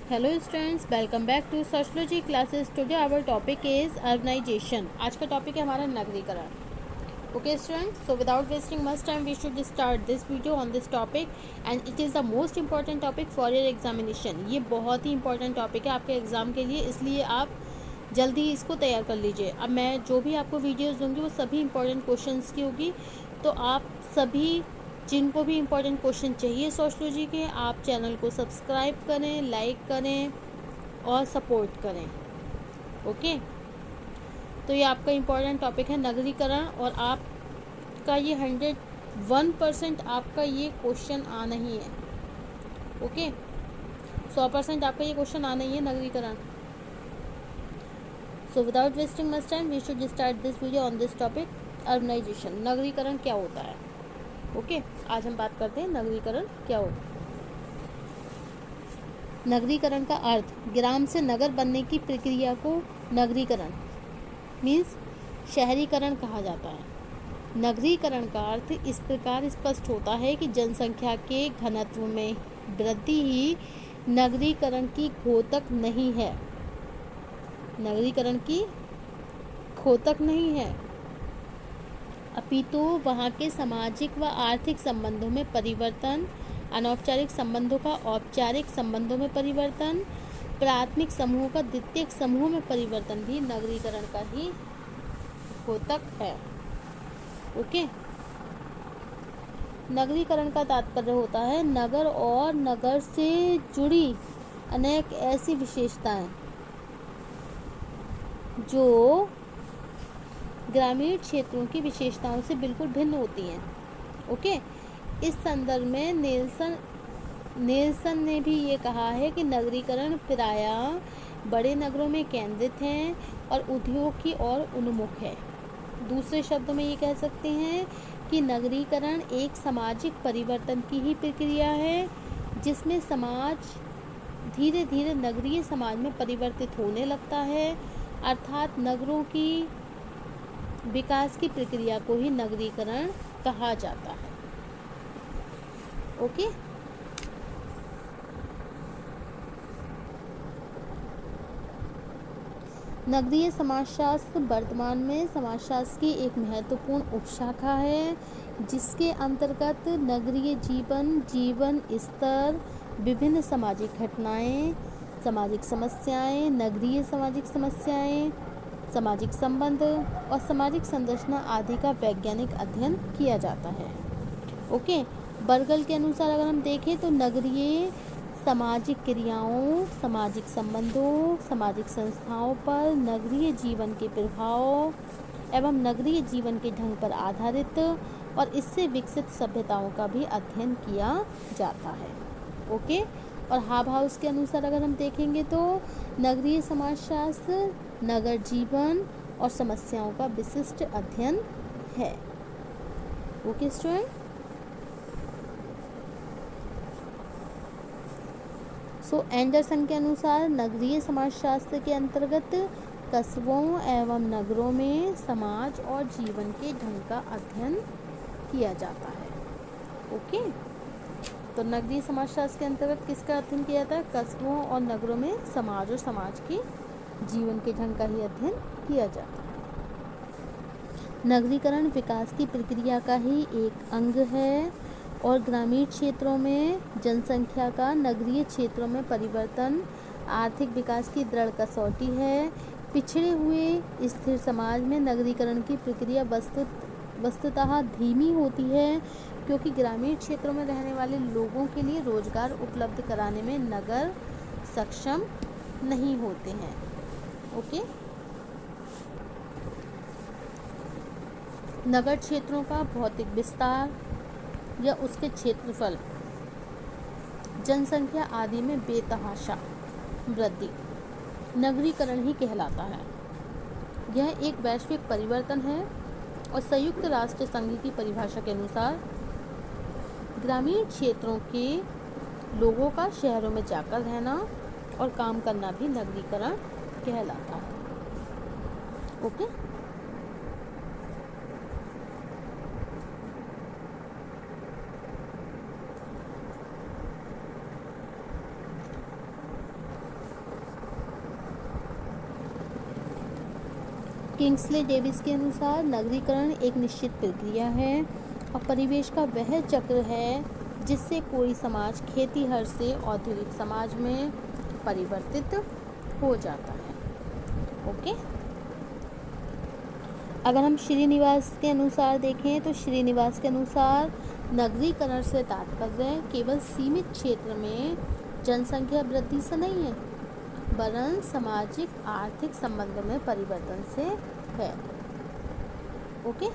Hello students, welcome back to sociology classes. Today our topic is urbanization. आज का टॉपिक है हमारा नगरीकरण। Okay students, so without wasting much time we should start this video on this topic and it is the most important topic for your examination. ये बहुत ही important topic है आपके एग्ज़ाम के लिए, इसलिए आप जल्दी ही इसको तैयार कर लीजिए। अब मैं जो भी आपको वीडियोज़ दूँगी वो सभी इंपॉर्टेंट क्वेश्चंस की होगी, तो आप सभी जिनको भी इम्पोर्टेंट क्वेश्चन चाहिए सोशोलॉजी के, आप चैनल को सब्सक्राइब करें, लाइक करें और सपोर्ट करें। ओके, तो ये आपका इम्पोर्टेंट टॉपिक है नगरीकरण, और आपका ये 101% आपका ये क्वेश्चन आना ही है। ओके, 100% आपका ये क्वेश्चन आना ही है नगरीकरण। So without wasting much time we should start this video on this topic urbanization. नगरीकरण क्या होता है? ओके, आज हम बात करते हैं नगरीकरण क्या होता है। नगरीकरण का अर्थ, ग्राम से नगर बनने की प्रक्रिया को नगरीकरण मीन्स शहरीकरण कहा जाता है। नगरीकरण का अर्थ इस प्रकार स्पष्ट होता है कि जनसंख्या के घनत्व में वृद्धि ही नगरीकरण की घोतक नहीं है। नगरीकरण की घोतक नहीं है, अपितु वहाँ के सामाजिक व आर्थिक संबंधों में परिवर्तन, अनौपचारिक संबंधों का औपचारिक संबंधों में परिवर्तन, प्राथमिक समूह का द्वितीयक समूह में परिवर्तन भी नगरीकरण का ही घोतक है। ओके, नगरीकरण का तात्पर्य होता है नगर और नगर से जुड़ी अनेक ऐसी विशेषताएं जो ग्रामीण क्षेत्रों की विशेषताओं से बिल्कुल भिन्न होती हैं। ओके, इस संदर्भ में नेल्सन ने भी ये कहा है कि नगरीकरण प्रायः बड़े नगरों में केंद्रित हैं और उद्योग की ओर उन्मुख है। दूसरे शब्दों में ये कह सकते हैं कि नगरीकरण एक सामाजिक परिवर्तन की ही प्रक्रिया है, जिसमें समाज धीरे धीरे नगरीय समाज में परिवर्तित होने लगता है। अर्थात नगरों की विकास की प्रक्रिया को ही नगरीकरण कहा जाता है। ओके, नगरीय समाजशास्त्र वर्तमान में समाजशास्त्र की एक महत्वपूर्ण उपशाखा है, जिसके अंतर्गत नगरीय जीवन स्तर, विभिन्न सामाजिक घटनाएं, सामाजिक समस्याएं, नगरीय सामाजिक समस्याएं, सामाजिक संबंध और सामाजिक संरचना आदि का वैज्ञानिक अध्ययन किया जाता है। ओके, बर्गल के अनुसार अगर हम देखें तो नगरीय सामाजिक क्रियाओं, सामाजिक संबंधों, सामाजिक संस्थाओं पर नगरीय जीवन के प्रभाव एवं नगरीय जीवन के ढंग पर आधारित और इससे विकसित सभ्यताओं का भी अध्ययन किया जाता है। ओके, और हाबहाउस के अनुसार अगर हम देखेंगे तो नगरीय समाजशास्त्र नगर जीवन और समस्याओं का विशिष्ट अध्ययन है। ओके स्टूडेंट, सो एंडरसन के अनुसार नगरीय समाजशास्त्र के अंतर्गत कस्बों एवं नगरों में समाज और जीवन के ढंग का अध्ययन किया जाता है। ओके, तो नगरीय समाजशास्त्र के अंतर्गत किसका अध्ययन किया जाता है? कस्बों और नगरों में समाज और समाज के जीवन के ढंग का ही अध्ययन किया जाता है। नगरीकरण विकास की प्रक्रिया का ही एक अंग है और ग्रामीण क्षेत्रों में जनसंख्या का नगरीय क्षेत्रों में परिवर्तन आर्थिक विकास की दृढ़ कसौटी है। पिछड़े हुए स्थिर समाज में नगरीकरण की प्रक्रिया वस्तुतः धीमी होती है, क्योंकि ग्रामीण क्षेत्रों में रहने वाले लोगों के लिए रोजगार उपलब्ध कराने में नगर सक्षम नहीं होते हैं। ओके, नगर क्षेत्रों का भौतिक विस्तार या उसके क्षेत्रफल, जनसंख्या आदि में बेतहाशा वृद्धि नगरीकरण ही कहलाता है। यह एक वैश्विक परिवर्तन है और संयुक्त राष्ट्र संघ की परिभाषा के अनुसार ग्रामीण क्षेत्रों के लोगों का शहरों में जाकर रहना और काम करना भी नगरीकरण कहलाता है। ओके, किंग्सले डेविस के अनुसार नगरीकरण एक निश्चित प्रक्रिया है और परिवेश का वह चक्र है जिससे कोई समाज खेती हर से औद्योगिक समाज में परिवर्तित हो जाता है। ओके, अगर हम श्रीनिवास के अनुसार देखें तो श्रीनिवास के अनुसार नगरीकरण से तात्पर्य केवल सीमित क्षेत्र में जनसंख्या वृद्धि से नहीं है वरन सामाजिक आर्थिक संबंधों में परिवर्तन से है। ओके,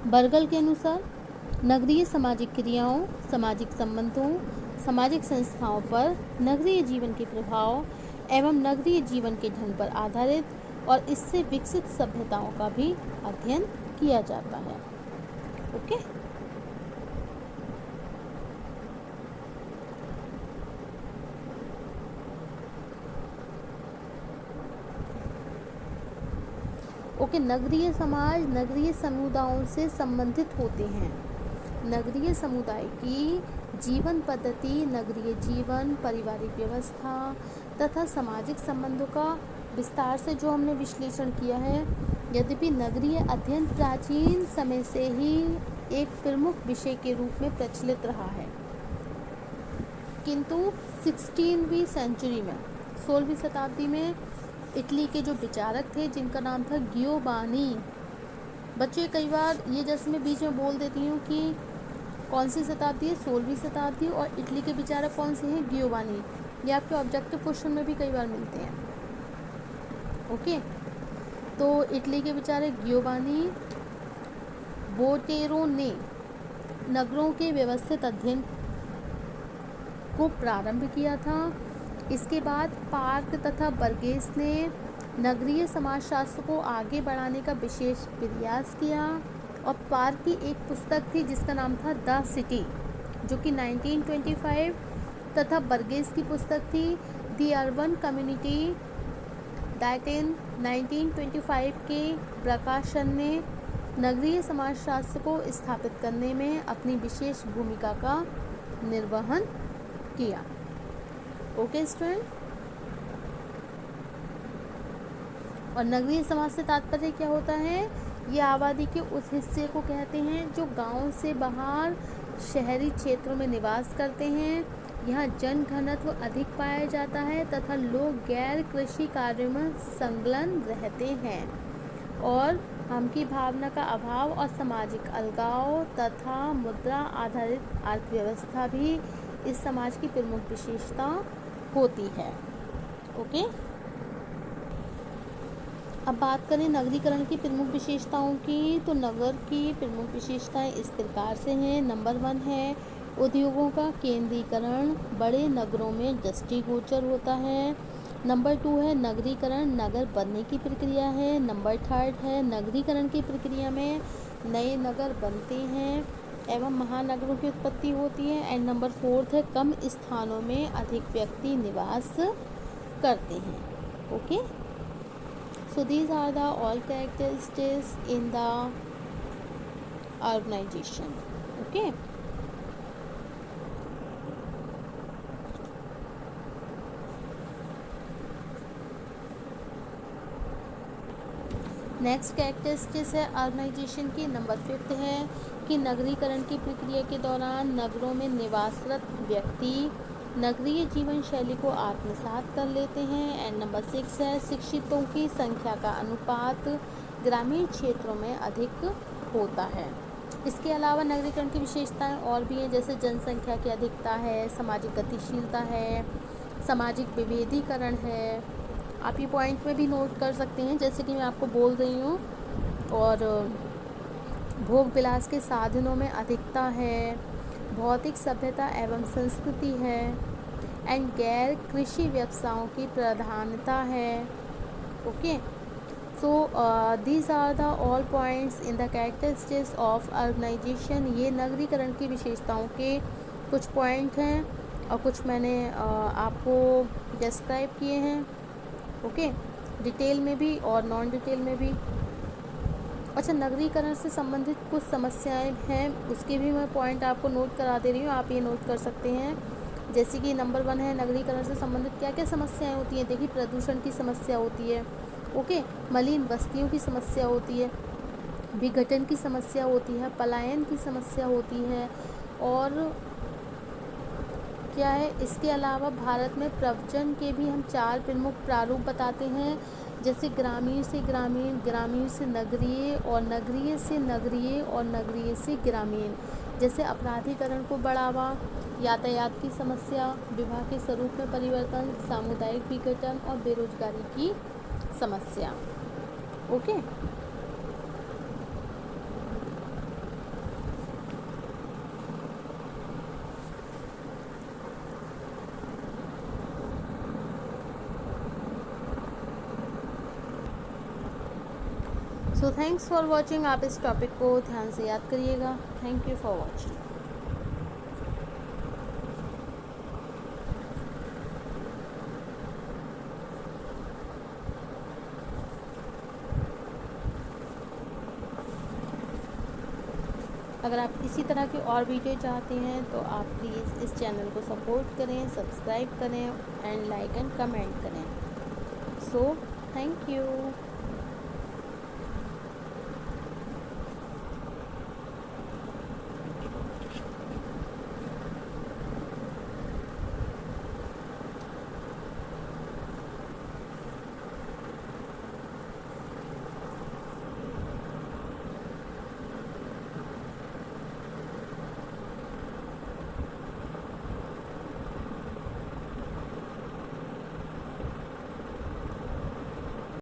बर्गल के अनुसार नगरीय सामाजिक क्रियाओं, सामाजिक संबंधों, सामाजिक संस्थाओं पर नगरीय जीवन के प्रभाव एवं नगरीय जीवन के ढंग पर आधारित और इससे विकसित सभ्यताओं का भी अध्ययन किया जाता है। ओके, नगरीय समाज नगरीय समुदायों से संबंधित होते हैं। नगरीय समुदाय की जीवन पद्धति, नगरीय जीवन, पारिवारिक व्यवस्था तथा सामाजिक संबंधों का विस्तार से जो हमने विश्लेषण किया है। यद्यपि नगरीय अध्ययन प्राचीन समय से ही एक प्रमुख विषय के रूप में प्रचलित रहा है, किंतु 16वीं सेंचुरी में 16वीं शताब्दी में इटली के जो विचारक थे जिनका नाम था गियोबानी। बच्चे कई बार ये जैसे मैं बीच में बोल देती हूँ कि कौन सी शताब्दी है, 16वीं शताब्दी, और इटली के विचारक कौन से हैं, गियोबानी। ये आपके ऑब्जेक्टिव क्वेश्चन में भी कई बार मिलते हैं। ओके, तो इटली के विचारक गियोबानी बोटेरो ने नगरों के व्यवस्थित अध्ययन को प्रारंभ किया था। इसके बाद पार्क तथा बर्गेस ने नगरीय समाजशास्त्र को आगे बढ़ाने का विशेष प्रयास किया और पार्क की एक पुस्तक थी जिसका नाम था द सिटी, जो कि 1925, तथा बर्गेस की पुस्तक थी the urban community that in 1925 के प्रकाशन ने नगरीय समाजशास्त्र को स्थापित करने में अपनी विशेष भूमिका का निर्वहन किया। ओके स्टूडेंट, और नगरीय समाज से तात्पर्य क्या होता है? ये आबादी के उस हिस्से को कहते हैं जो गांव से बाहर शहरी क्षेत्रों में निवास करते हैं। यहाँ जन घनत्व अधिक पाया जाता है तथा लोग गैर कृषि कार्यों में संलग्न रहते हैं और हम की भावना का अभाव और सामाजिक अलगाव तथा मुद्रा आधारित अर्थव्यवस्था भी इस समाज की प्रमुख विशेषता होती है। ओके, अब बात करें नगरीकरण की प्रमुख विशेषताओं की, तो नगर की प्रमुख विशेषताएं इस प्रकार से हैं। नंबर 1 है उद्योगों का केंद्रीकरण, बड़े नगरों में दृष्टिगोचर होता है। नंबर 2 है नगरीकरण नगर बनने की प्रक्रिया है। नंबर 3 है नगरीकरण की प्रक्रिया में नए नगर बनते हैं एवं महानगरों की उत्पत्ति होती है। एंड नंबर 4 है कम स्थानों में अधिक व्यक्ति निवास करते हैं। Okay, so these are the all characteristics in the urbanization. Okay, next characteristics है अर्बनाइजेशन की। नंबर 5 है कि नगरीकरण की प्रक्रिया के दौरान नगरों में निवासरत व्यक्ति नगरीय जीवन शैली को आत्मसात कर लेते हैं। एंड नंबर 6 है शिक्षितों की संख्या का अनुपात ग्रामीण क्षेत्रों में अधिक होता है। इसके अलावा नगरीकरण की विशेषताएं और भी हैं, जैसे जनसंख्या की अधिकता है, सामाजिक गतिशीलता है, सामाजिक विभेदीकरण है। आप ये पॉइंट में भी नोट कर सकते हैं जैसे कि मैं आपको बोल रही हूँ। और भोग विलास के साधनों में अधिकता है, भौतिक सभ्यता एवं संस्कृति है, एंड गैर कृषि व्यवसायों की प्रधानता है। Okay, so these are the all points in the characteristics of urbanisation. ये नगरीकरण की विशेषताओं के कुछ पॉइंट हैं और कुछ मैंने आपको डिस्क्राइब किए हैं। ओके, डिटेल में भी और नॉन डिटेल में भी। अच्छा, नगरीकरण से संबंधित कुछ समस्याएं हैं, उसके भी मैं पॉइंट आपको नोट करा दे रही हूँ, आप ये नोट कर सकते हैं। जैसे कि नंबर 1 है, नगरीकरण से संबंधित क्या क्या समस्याएं होती हैं। देखिए, प्रदूषण की समस्या होती है, ओके, मलिन बस्तियों की समस्या होती है, विघटन की समस्या होती है, पलायन की समस्या होती है, और क्या है, इसके अलावा भारत में प्रव्रजन के भी हम 4 प्रमुख प्रारूप बताते हैं। जैसे ग्रामीण से ग्रामीण, ग्रामीण से नगरीय, और नगरीय से नगरीय, और नगरीय से ग्रामीण। जैसे अपराधीकरण को बढ़ावा, यातायात की समस्या, विवाह के स्वरूप में परिवर्तन, सामुदायिक विघटन और बेरोजगारी की समस्या। Okay. So thanks for watching. आप इस टॉपिक को ध्यान से याद करिएगा। Thank you for watching. अगर आप इसी तरह के और वीडियो चाहते हैं तो आप प्लीज़ इस चैनल को सपोर्ट करें, सब्सक्राइब करें एंड लाइक एंड कमेंट करें। So thank you.